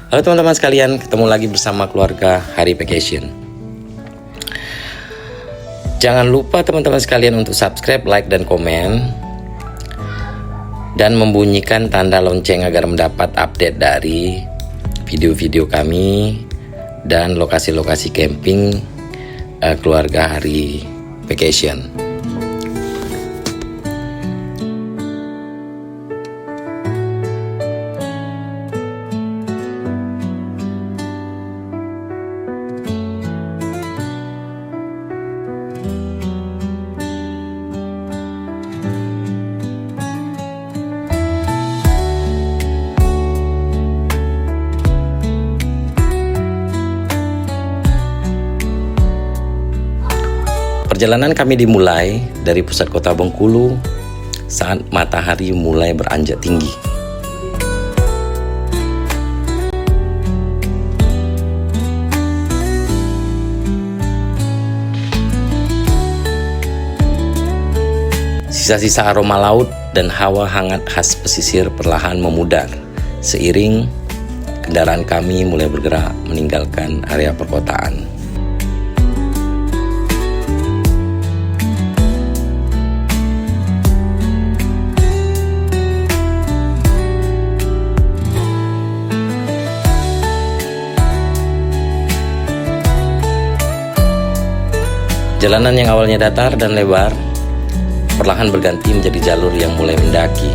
Halo teman-teman sekalian, ketemu lagi bersama keluarga Hari Vacation. Jangan lupa teman-teman sekalian untuk subscribe, like, dan komen, dan membunyikan tanda lonceng agar mendapat update dari video-video kami dan lokasi-lokasi camping keluarga Hari Vacation. Perjalanan kami dimulai dari pusat kota Bengkulu saat matahari mulai beranjak tinggi. Sisa-sisa aroma laut dan hawa hangat khas pesisir perlahan memudar seiring kendaraan kami mulai bergerak meninggalkan area perkotaan. Jalanan yang awalnya datar dan lebar perlahan berganti menjadi jalur yang mulai mendaki.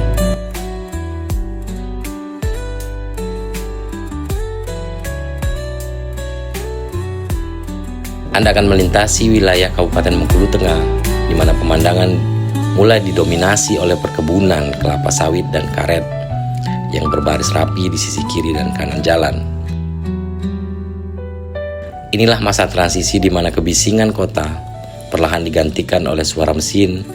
Anda akan melintasi wilayah Kabupaten Bengkulu Tengah, di mana pemandangan mulai didominasi oleh perkebunan kelapa sawit dan karet yang berbaris rapi di sisi kiri dan kanan jalan. Inilah masa transisi di mana kebisingan kota perlahan digantikan oleh suara mesin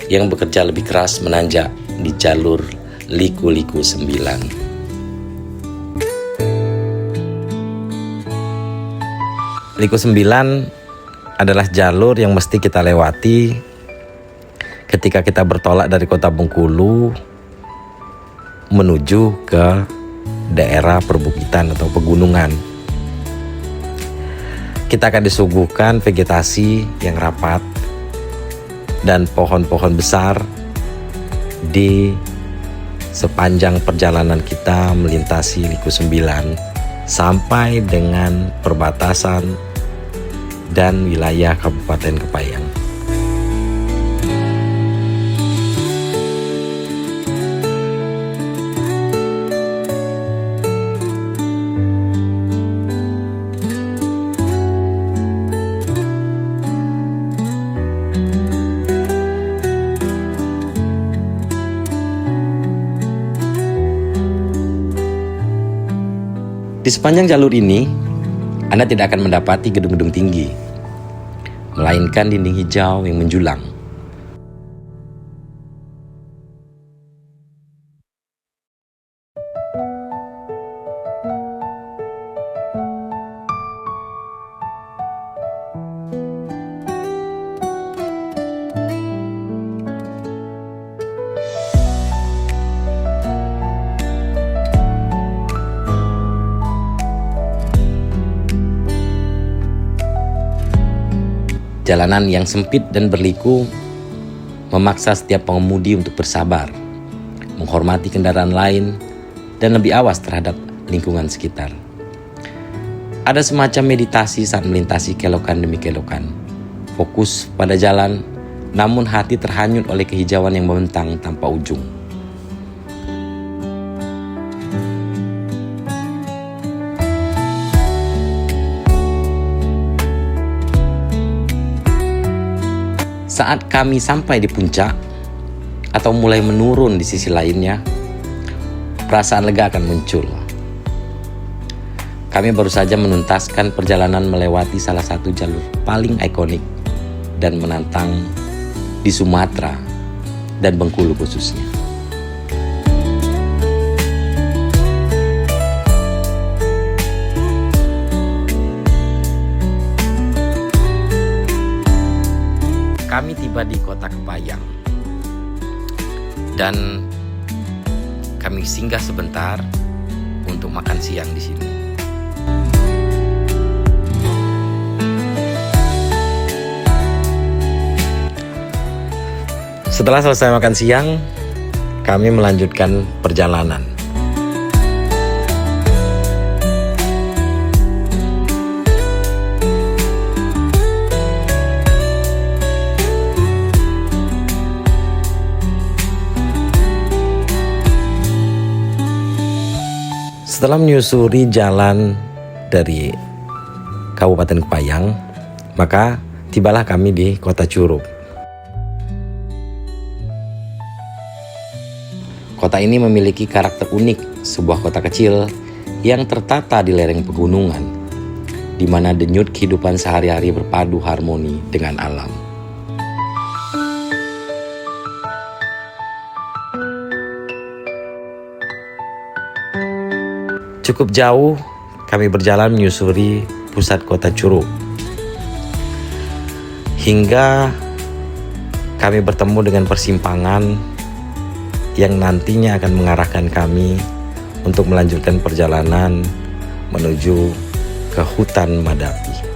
yang bekerja lebih keras menanjak di jalur Liku-Liku 9. Liku 9 adalah jalur yang mesti kita lewati ketika kita bertolak dari kota Bengkulu menuju ke daerah perbukitan atau pegunungan. Kita akan disuguhkan vegetasi yang rapat dan pohon-pohon besar di sepanjang perjalanan kita melintasi Liku 9 sampai dengan perbatasan dan wilayah Kabupaten Kepayang. Di sepanjang jalur ini, Anda tidak akan mendapati gedung-gedung tinggi, melainkan dinding hijau yang menjulang. Jalanan yang sempit dan berliku memaksa setiap pengemudi untuk bersabar, menghormati kendaraan lain, dan lebih awas terhadap lingkungan sekitar. Ada semacam meditasi saat melintasi kelokan demi kelokan. Fokus pada jalan, namun hati terhanyut oleh kehijauan yang membentang tanpa ujung. Saat kami sampai di puncak atau mulai menurun di sisi lainnya, perasaan lega akan muncul. Kami baru saja menuntaskan perjalanan melewati salah satu jalur paling ikonik dan menantang di Sumatera dan Bengkulu khususnya. Kami tiba di kota Kepayang dan kami singgah sebentar untuk makan siang di sini. Setelah selesai makan siang, kami melanjutkan perjalanan. Setelah menyusuri jalan dari Kabupaten Kepayang, maka tibalah kami di Kota Curup. Kota ini memiliki karakter unik, sebuah kota kecil yang tertata di lereng pegunungan, di mana denyut kehidupan sehari-hari berpadu harmoni dengan alam. Cukup jauh kami berjalan menyusuri pusat Kota Curup, hingga kami bertemu dengan persimpangan yang nantinya akan mengarahkan kami untuk melanjutkan perjalanan menuju ke hutan Madapi.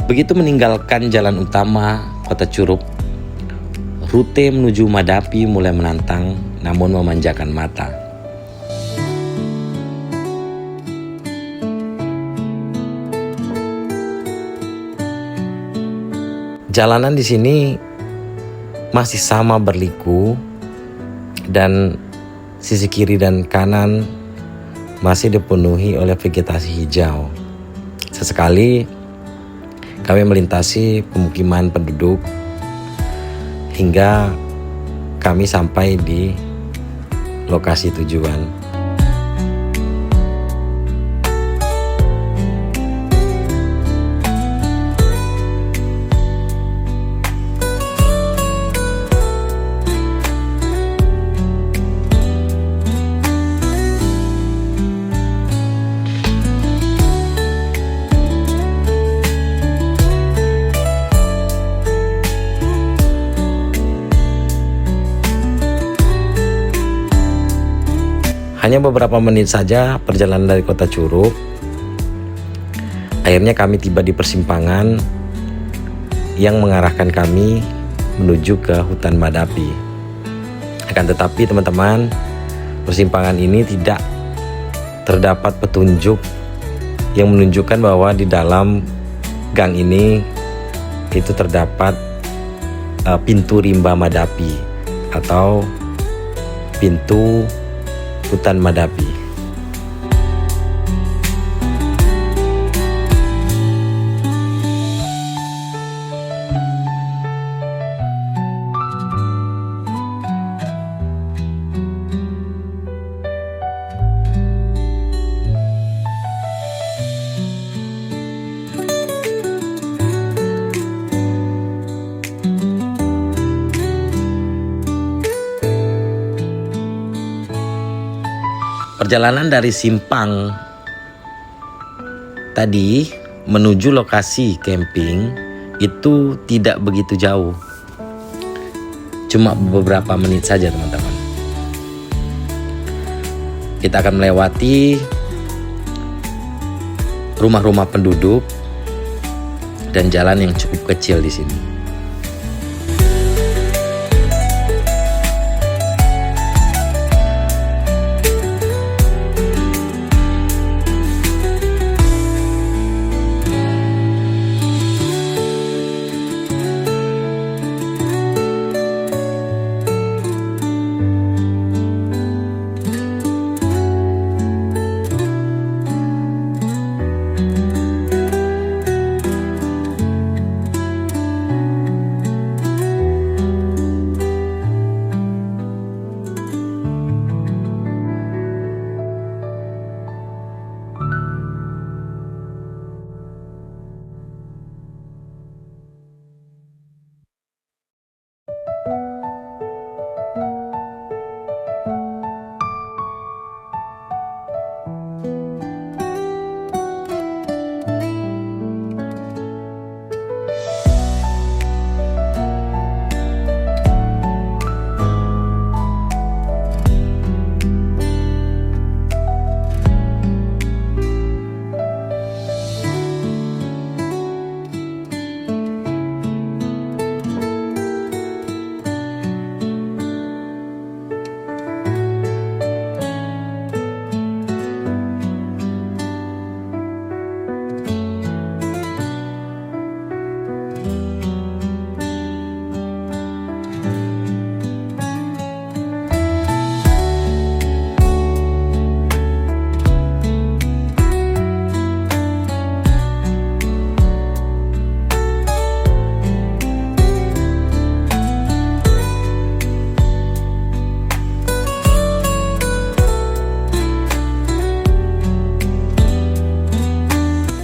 Begitu meninggalkan jalan utama Kota Curup, rute menuju Madapi mulai menantang namun memanjakan mata. Jalanan di sini masih sama berliku dan sisi kiri dan kanan masih dipenuhi oleh vegetasi hijau. Sesekali kami melintasi pemukiman penduduk hingga kami sampai di lokasi tujuan. Hanya beberapa menit saja perjalanan dari Kota Curup. Akhirnya kami tiba di persimpangan yang mengarahkan kami menuju ke hutan Madapi. Akan tetapi teman-teman, persimpangan ini tidak terdapat petunjuk yang menunjukkan bahwa di dalam gang ini itu terdapat pintu rimba Madapi atau pintu hutan Madapi. Perjalanan dari Simpang tadi menuju lokasi camping itu tidak begitu jauh. Cuma beberapa menit saja teman-teman. Kita akan melewati rumah-rumah penduduk dan jalan yang cukup kecil di sini.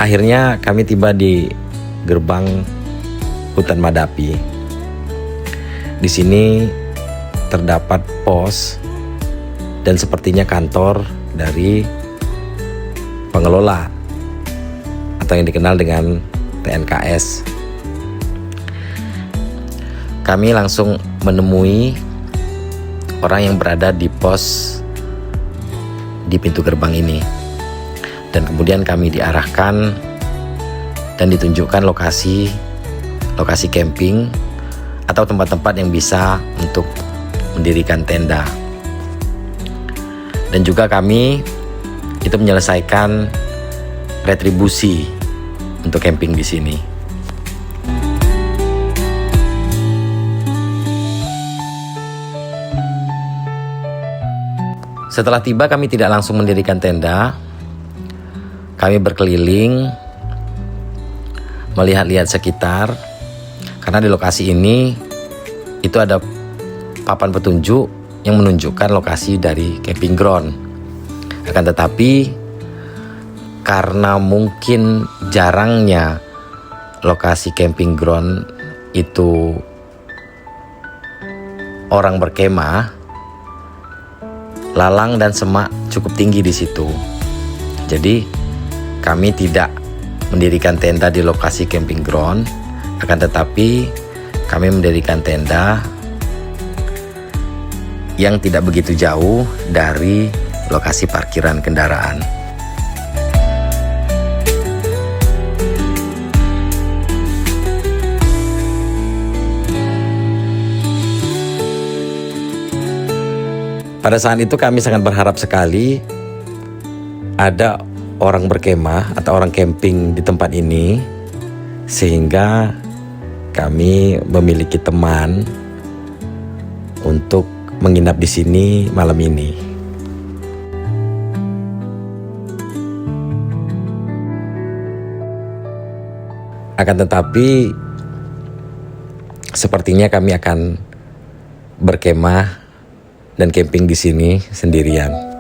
Akhirnya kami tiba di gerbang hutan Madapi. Di sini terdapat pos dan sepertinya kantor dari pengelola atau yang dikenal dengan TNKS. Kami langsung menemui orang yang berada di pos di pintu gerbang ini. Dan kemudian kami diarahkan dan ditunjukkan lokasi camping atau tempat-tempat yang bisa untuk mendirikan tenda. Dan juga kami itu menyelesaikan retribusi untuk camping di sini. Setelah tiba, kami tidak langsung mendirikan tenda. Kami berkeliling, melihat-lihat sekitar, karena di lokasi ini itu ada papan petunjuk yang menunjukkan lokasi dari camping ground. Akan tetapi, karena mungkin jarangnya lokasi camping ground itu orang berkemah, lalang dan semak cukup tinggi di situ. Jadi kami tidak mendirikan tenda di lokasi camping ground, akan tetapi kami mendirikan tenda yang tidak begitu jauh dari lokasi parkiran kendaraan. Pada saat itu kami sangat berharap sekali ada orang berkemah atau orang camping di tempat ini, sehingga kami memiliki teman untuk menginap di sini malam ini. Akan tetapi sepertinya kami akan berkemah dan camping di sini sendirian.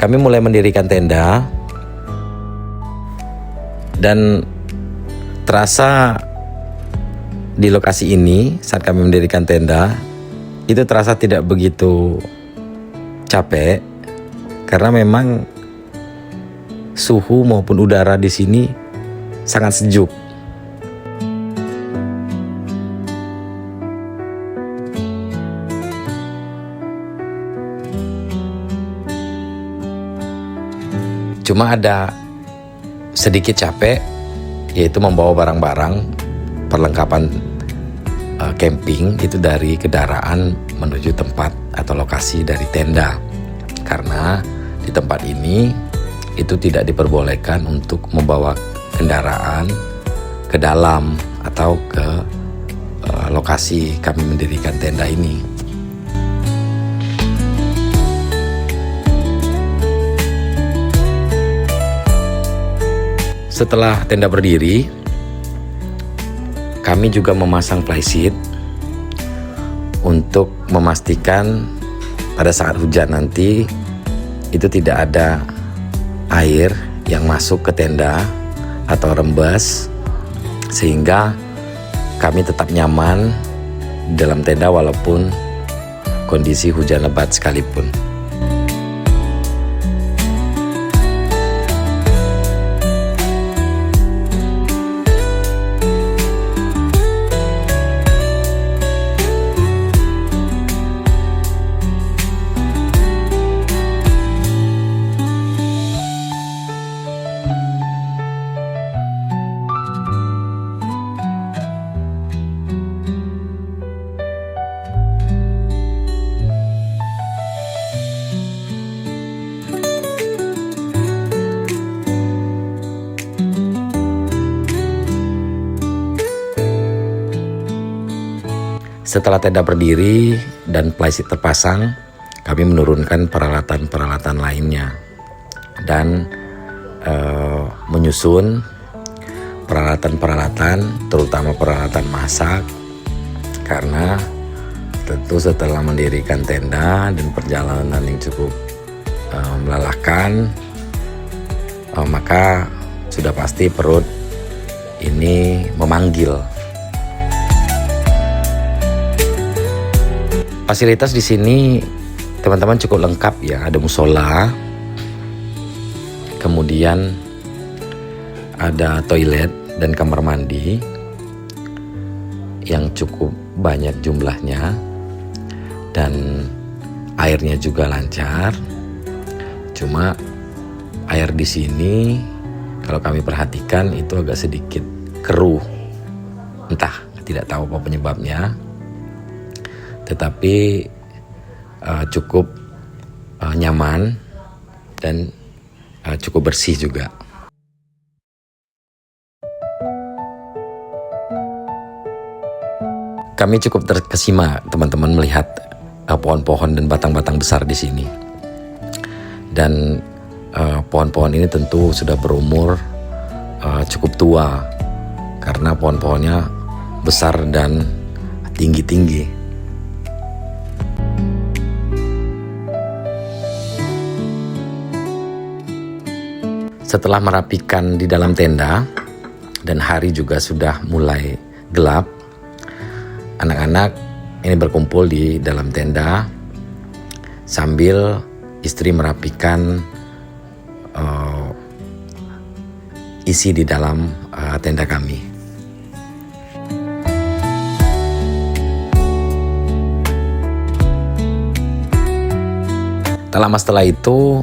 Kami mulai mendirikan tenda dan terasa di lokasi ini saat kami mendirikan tenda itu terasa tidak begitu capek karena memang suhu maupun udara di sini sangat sejuk. Cuma ada sedikit capek, yaitu membawa barang-barang perlengkapan camping itu dari kendaraan menuju tempat atau lokasi dari tenda. Karena di tempat ini itu tidak diperbolehkan untuk membawa kendaraan ke dalam atau ke lokasi kami mendirikan tenda ini. Setelah tenda berdiri, kami juga memasang flysheet untuk memastikan pada saat hujan nanti itu tidak ada air yang masuk ke tenda atau rembes, sehingga kami tetap nyaman dalam tenda walaupun kondisi hujan lebat sekalipun. Setelah tenda berdiri dan flysheet terpasang, kami menurunkan peralatan-peralatan lainnya dan menyusun peralatan-peralatan, terutama peralatan masak, karena tentu setelah mendirikan tenda dan perjalanan yang cukup melelahkan, maka sudah pasti perut ini memanggil. Fasilitas di sini teman-teman cukup lengkap ya, ada musola, kemudian ada toilet dan kamar mandi yang cukup banyak jumlahnya, dan airnya juga lancar. Cuma air di sini kalau kami perhatikan itu agak sedikit keruh, entah tidak tahu apa penyebabnya, tetapi cukup nyaman dan cukup bersih juga. Kami cukup terkesima teman-teman melihat pohon-pohon dan batang-batang besar di sini. Dan pohon-pohon ini tentu sudah berumur cukup tua karena pohon-pohonnya besar dan tinggi-tinggi. Setelah merapikan di dalam tenda dan hari juga sudah mulai gelap, anak-anak ini berkumpul di dalam tenda sambil istri merapikan isi di dalam tenda kami. Tak lama setelah itu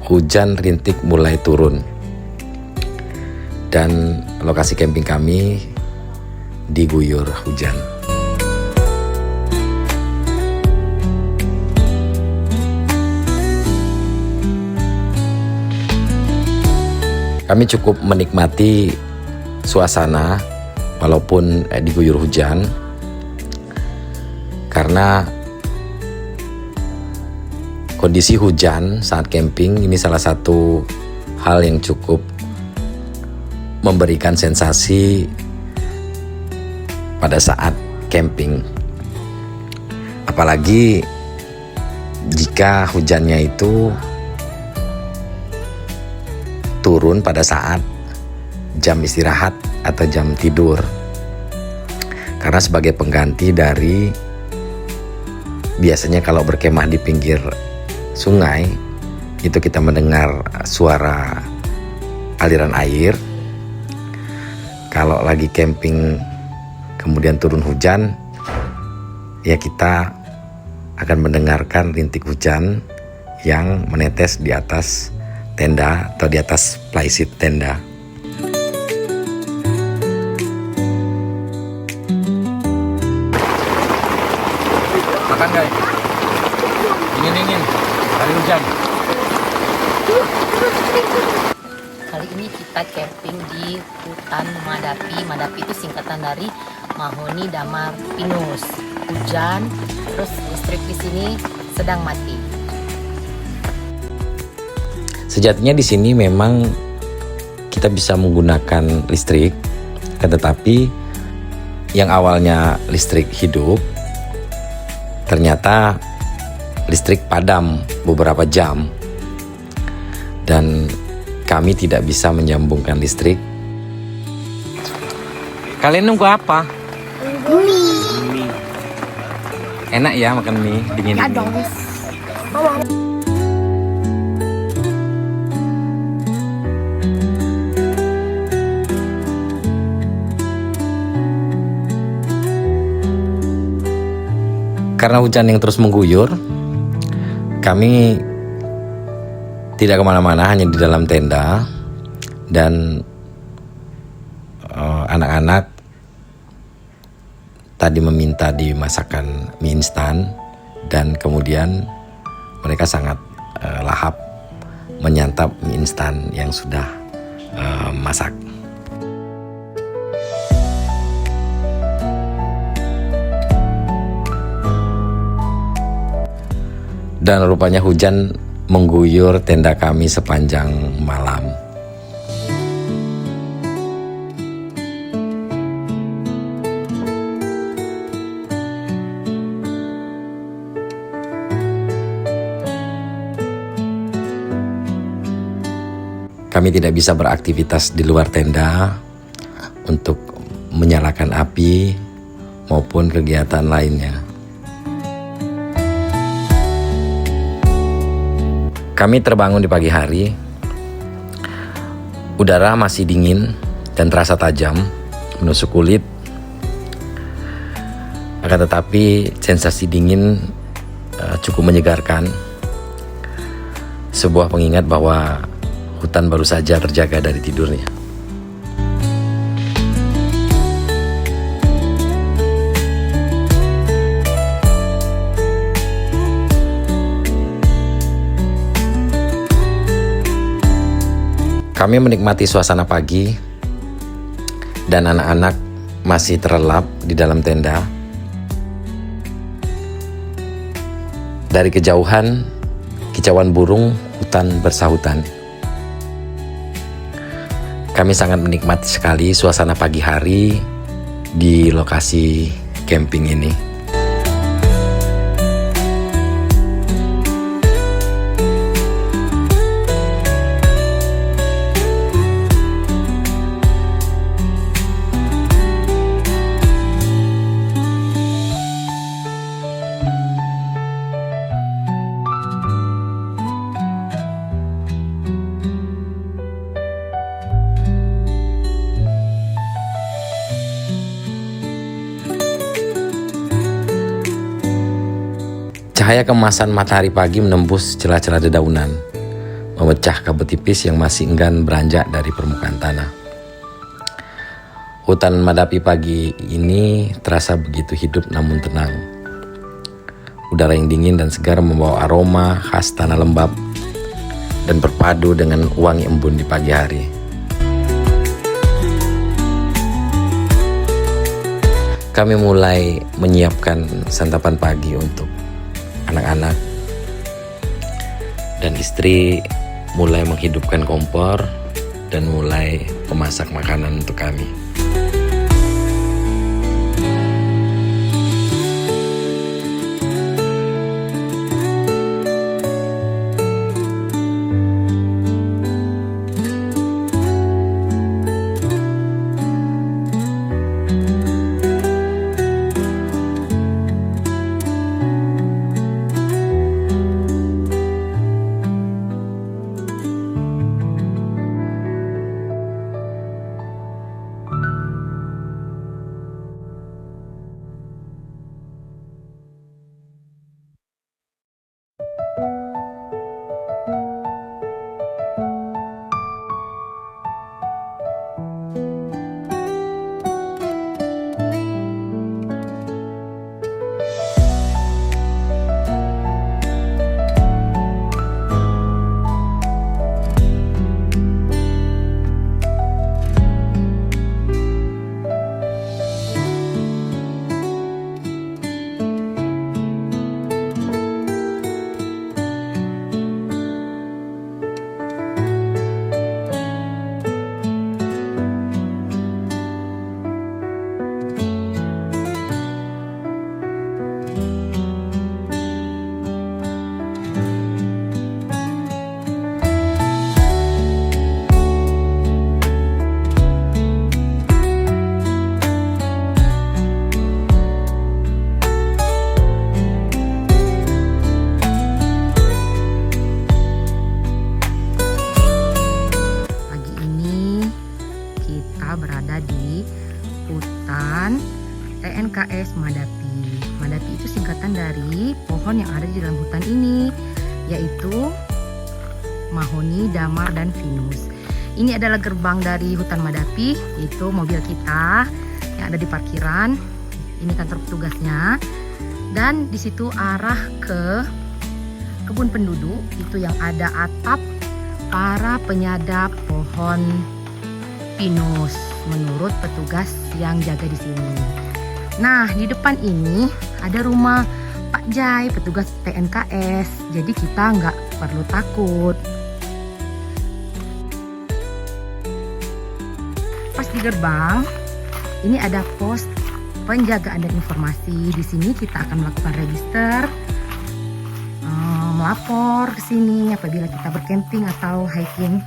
hujan rintik mulai turun dan lokasi camping kami diguyur hujan. Kami cukup menikmati suasana walaupun diguyur hujan, karena kondisi hujan saat camping ini salah satu hal yang cukup memberikan sensasi pada saat camping. Apalagi jika hujannya itu turun pada saat jam istirahat atau jam tidur, karena sebagai pengganti dari biasanya kalau berkemah di pinggir sungai itu kita mendengar suara aliran air. Kalau lagi camping kemudian turun hujan, ya kita akan mendengarkan rintik hujan yang menetes di atas tenda atau di atas plyseat tenda. Makan guys, dingin hari hujan. Kali ini kita camping di hutan Madapi. Madapi itu singkatan dari Mahoni Damar Pinus. Hujan, terus listrik di sini sedang mati. Sejatinya di sini memang kita bisa menggunakan listrik, tetapi yang awalnya listrik hidup, ternyata listrik padam beberapa jam dan kami tidak bisa menyambungkan listrik. Kalian nunggu apa? Mie. Enak ya makan mie dingin. Ya dong. Karena hujan yang terus mengguyur, kami tidak kemana-mana, hanya di dalam tenda. Dan anak-anak tadi meminta dimasakkan mie instan, dan kemudian mereka sangat lahap menyantap mie instan yang sudah masak. Dan rupanya hujan mengguyur tenda kami sepanjang malam. Kami tidak bisa beraktivitas di luar tenda untuk menyalakan api maupun kegiatan lainnya. Kami terbangun di pagi hari. Udara masih dingin dan terasa tajam menusuk kulit. Akan tetapi sensasi dingin cukup menyegarkan. Sebuah pengingat bahwa hutan baru saja terjaga dari tidurnya. Kami menikmati suasana pagi dan anak-anak masih terlelap di dalam tenda. Dari kejauhan, kicauan burung hutan bersahutan. Kami sangat menikmati sekali suasana pagi hari di lokasi camping ini. Cahaya kemasan matahari pagi menembus celah-celah dedaunan, memecah kabut tipis yang masih enggan beranjak dari permukaan tanah. Hutan Madapi pagi ini terasa begitu hidup namun tenang. Udara yang dingin dan segar membawa aroma khas tanah lembab dan berpadu dengan wangi embun di pagi hari. Kami mulai menyiapkan santapan pagi untuk anak-anak, dan istri mulai menghidupkan kompor dan mulai memasak makanan untuk kami. Berada di hutan TNKS Madapi. Madapi itu singkatan dari pohon yang ada di dalam hutan ini, yaitu mahoni, damar, dan pinus. Ini adalah gerbang dari hutan Madapi, yaitu mobil kita yang ada di parkiran. Ini kantor petugasnya, dan di situ arah ke kebun penduduk itu yang ada atap para penyadap pohon pinus menurut petugas yang jaga di sini. Nah, di depan ini ada rumah Pak Jai, petugas TNKS. Jadi kita nggak perlu takut. Pas di gerbang, ini ada pos penjagaan dan informasi. Di sini kita akan melakukan register, melapor ke sini apabila kita bercamping atau hiking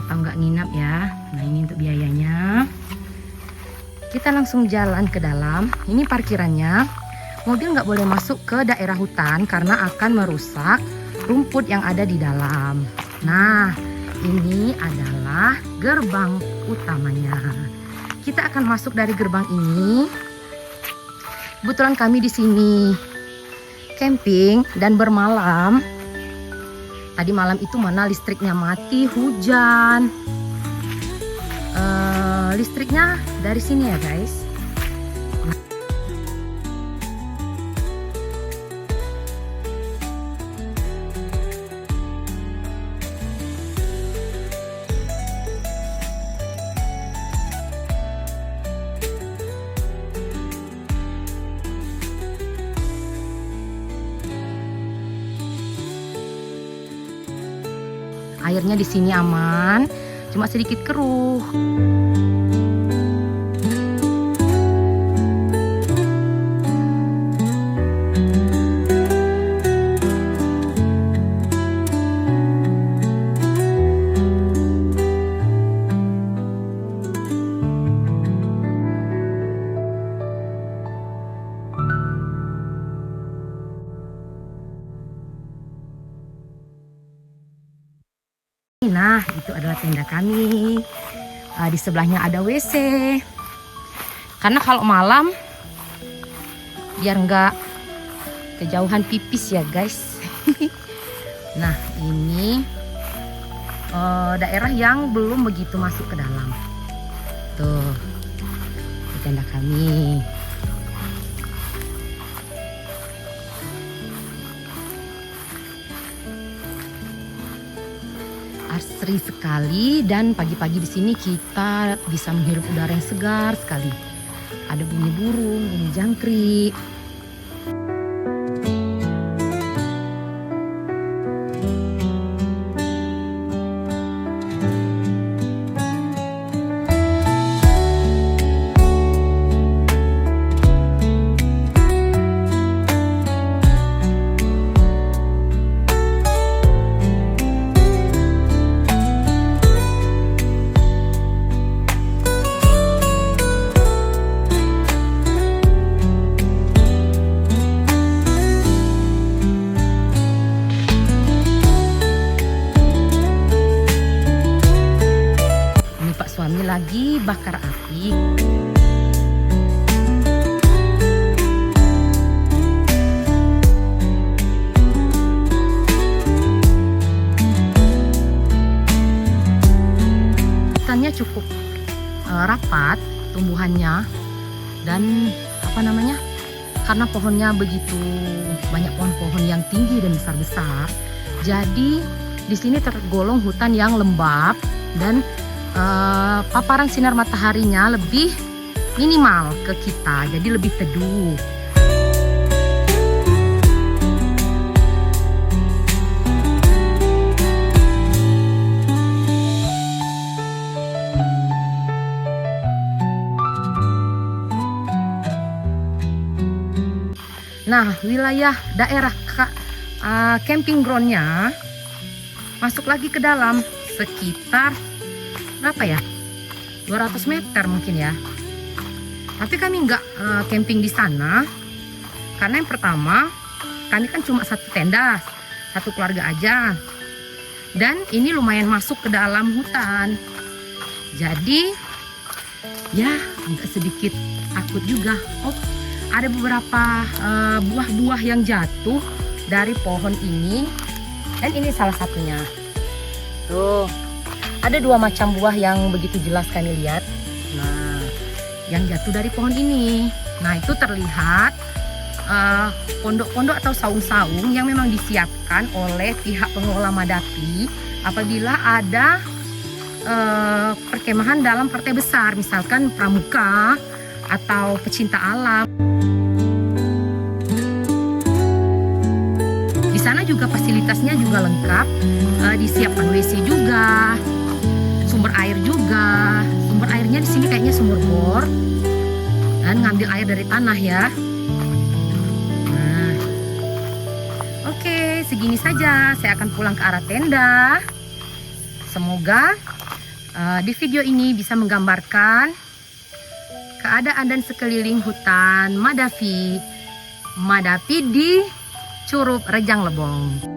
atau nggak nginap ya. Nah ini untuk biayanya. Kita langsung jalan ke dalam. Ini parkirannya. Mobil nggak boleh masuk ke daerah hutan karena akan merusak rumput yang ada di dalam. Nah, ini adalah gerbang utamanya. Kita akan masuk dari gerbang ini. Kebetulan kami di sini camping dan bermalam. Tadi malam itu mana listriknya mati, hujan. Listriknya dari sini ya guys. Airnya di sini aman, cuma sedikit keruh. Nah, itu adalah tenda kami. Di sebelahnya ada WC. Karena kalau malam, biar nggak kejauhan pipis ya guys. Nah, ini daerah yang belum begitu masuk ke dalam. Tuh, di tenda kami. Asri sekali, dan pagi-pagi di sini kita bisa menghirup udara yang segar sekali. Ada bunyi burung, bunyi jangkrik. Suami lagi bakar api. Hutannya cukup rapat tumbuhannya, dan karena pohonnya begitu banyak pohon-pohon yang tinggi dan besar-besar, jadi di sini tergolong hutan yang lembab dan paparan sinar mataharinya lebih minimal ke kita, jadi lebih teduh. Nah, wilayah daerah camping groundnya masuk lagi ke dalam sekitar berapa ya, 200 meter mungkin ya. Tapi kami nggak camping di sana karena yang pertama kami kan cuma satu tenda, satu keluarga aja, dan ini lumayan masuk ke dalam hutan, jadi ya agak sedikit takut juga. Oh, ada beberapa buah-buah yang jatuh dari pohon ini, dan ini salah satunya. Tuh, ada 2 macam buah yang begitu jelas kami lihat. Nah, yang jatuh dari pohon ini. Nah, itu terlihat pondok-pondok atau saung-saung yang memang disiapkan oleh pihak pengelola Madapi apabila ada perkemahan dalam partai besar, misalkan pramuka atau pecinta alam. Di sana juga fasilitasnya juga lengkap, disiapkan WC juga, sumber air juga. Sumber airnya di sini kayaknya sumur bor, dan ngambil air dari tanah ya. Nah, oke, segini saja. Saya akan pulang ke arah tenda. Semoga Di video ini bisa menggambarkan keadaan dan sekeliling hutan Madapi di Curup Rejang Lebong.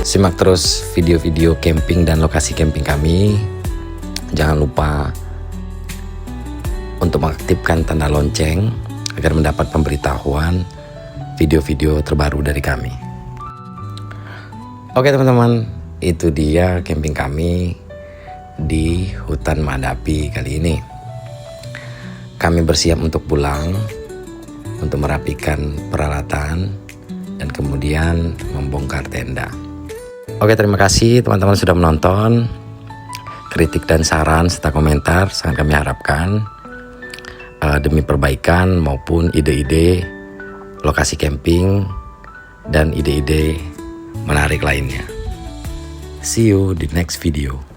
Simak terus video-video camping dan lokasi camping kami. Jangan lupa untuk mengaktifkan tanda lonceng agar mendapat pemberitahuan video-video terbaru dari kami. Oke teman-teman, itu dia camping kami di hutan Madapi kali ini. Kami bersiap untuk pulang, untuk merapikan peralatan dan kemudian membongkar tenda. Oke, terima kasih teman-teman sudah menonton. Kritik dan saran serta komentar sangat kami harapkan demi perbaikan maupun ide-ide lokasi camping dan ide-ide menarik lainnya. See you di next video.